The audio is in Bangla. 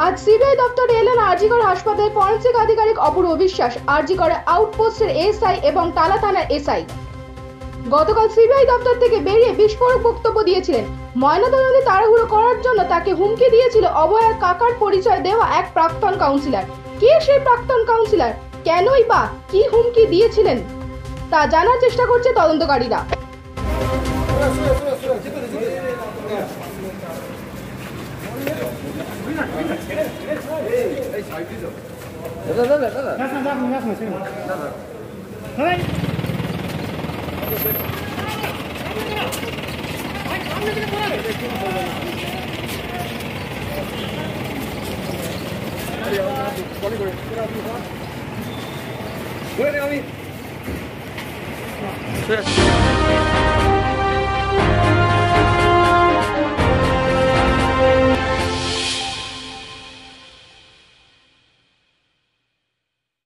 আজ সিবিআই দপ্তরে এলেন আরজিকর হাসপাতালের ফরেন্সিক আধিকারিক অপূর্ব বিশ্বাস, আরজিকর আউটপোস্টের এসআই এবং টালা থানার এসআই। গতকাল সিবিআই দপ্তর থেকে বেরিয়ে বিস্ফোরক বক্তব্য দিয়েছিলেন। ময়নাতদন্তে তাড়াহুড়ো করার জন্য তাকে হুমকি দিয়েছিল অভয়ার কাকার পরিচয় দেওয়া এক প্রাক্তন কাউন্সিলর। কে সেই প্রাক্তন কাউন্সিলর, কেনই বা কি হুমকি দিয়েছিলেন তা জানার চেষ্টা করছে তদন্তকারীরা। আমি